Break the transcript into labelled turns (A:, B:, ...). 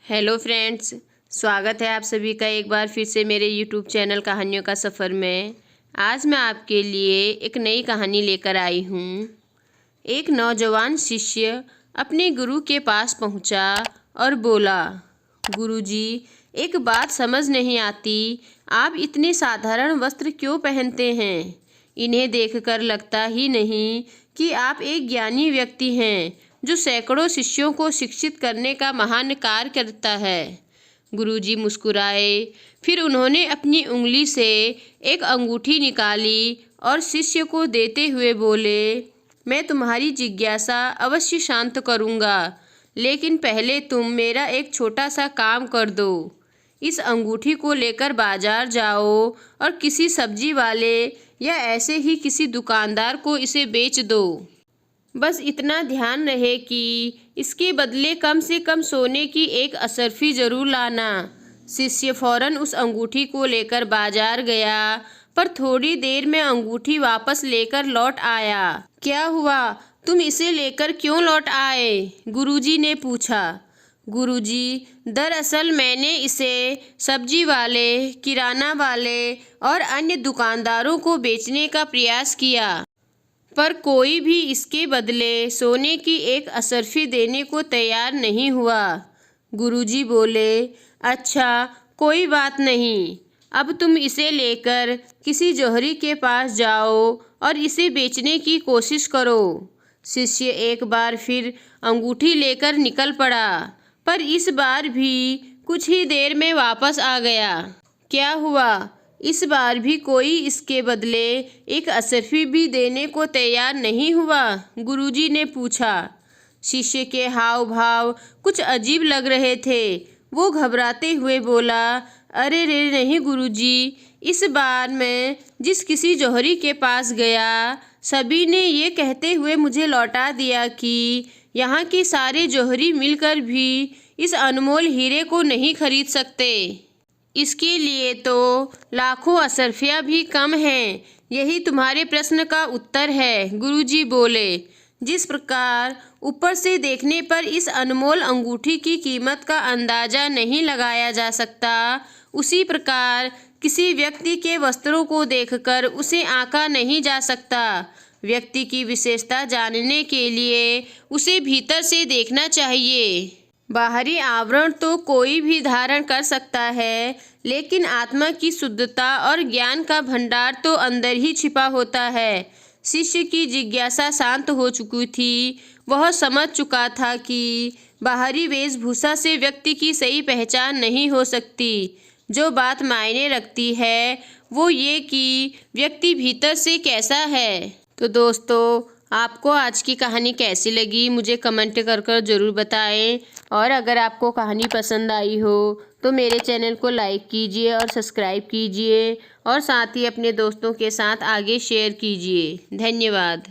A: Hello friends, स्वागत है आप सभी का एक बार फिर से मेरे यूट्यूब चैनल कहानियों का सफ़र में। आज मैं आपके लिए एक नई कहानी लेकर आई हूँ। एक नौजवान शिष्य अपने गुरु के पास पहुँचा और बोला, गुरुजी, एक बात समझ नहीं आती, आप इतने साधारण वस्त्र क्यों पहनते हैं? इन्हें देखकर लगता ही नहीं कि आप एक ज्ञानी व्यक्ति हैं जो सैकड़ों शिष्यों को शिक्षित करने का महान कार्य करता है। गुरुजी मुस्कुराए। फिर उन्होंने अपनी उंगली से एक अंगूठी निकाली और शिष्य को देते हुए बोले, मैं तुम्हारी जिज्ञासा अवश्य शांत करूँगा, लेकिन पहले तुम मेरा एक छोटा सा काम कर दो। इस अंगूठी को लेकर बाजार जाओ और किसी सब्जी वाले या ऐसे ही किसी दुकानदार को इसे बेच दो। बस इतना ध्यान रहे कि इसके बदले कम से कम सोने की एक असरफी जरूर लाना। शिष्य फौरन उस अंगूठी को लेकर बाजार गया, पर थोड़ी देर में अंगूठी वापस लेकर लौट आया। क्या हुआ, तुम इसे लेकर क्यों लौट आए? गुरुजी ने पूछा। गुरुजी, दरअसल मैंने इसे सब्जी वाले, किराना वाले और अन्य दुकानदारों को बेचने का प्रयास किया, पर कोई भी इसके बदले सोने की एक असरफी देने को तैयार नहीं हुआ। गुरुजी बोले, अच्छा, कोई बात नहीं, अब तुम इसे लेकर किसी जौहरी के पास जाओ और इसे बेचने की कोशिश करो। शिष्य एक बार फिर अंगूठी लेकर निकल पड़ा, पर इस बार भी कुछ ही देर में वापस आ गया। क्या हुआ? इस बार भी कोई इसके बदले एक असरफी भी देने को तैयार नहीं हुआ? गुरुजी ने पूछा। शिष्य के हाव भाव कुछ अजीब लग रहे थे। वो घबराते हुए बोला, अरे रे नहीं गुरुजी, इस बार मैं जिस किसी जौहरी के पास गया, सभी ने ये कहते हुए मुझे लौटा दिया कि यहाँ के सारे जौहरी मिलकर भी इस अनमोल हीरे को नहीं खरीद सकते। इसके लिए तो लाखों असरफियाँ भी कम हैं। यही तुम्हारे प्रश्न का उत्तर है, गुरुजी बोले। जिस प्रकार ऊपर से देखने पर इस अनमोल अंगूठी की कीमत का अंदाज़ा नहीं लगाया जा सकता, उसी प्रकार किसी व्यक्ति के वस्त्रों को देखकर उसे आंका नहीं जा सकता। व्यक्ति की विशेषता जानने के लिए उसे भीतर से देखना चाहिए। बाहरी आवरण तो कोई भी धारण कर सकता है, लेकिन आत्मा की शुद्धता और ज्ञान का भंडार तो अंदर ही छिपा होता है। शिष्य की जिज्ञासा शांत हो चुकी थी। वह समझ चुका था कि बाहरी वेशभूषा से व्यक्ति की सही पहचान नहीं हो सकती। जो बात मायने रखती है वो ये कि व्यक्ति भीतर से कैसा है। तो दोस्तों, आपको आज की कहानी कैसी लगी मुझे कमेंट कर ज़रूर बताएं। और अगर आपको कहानी पसंद आई हो तो मेरे चैनल को लाइक कीजिए और सब्सक्राइब कीजिए, और साथ ही अपने दोस्तों के साथ आगे शेयर कीजिए। धन्यवाद।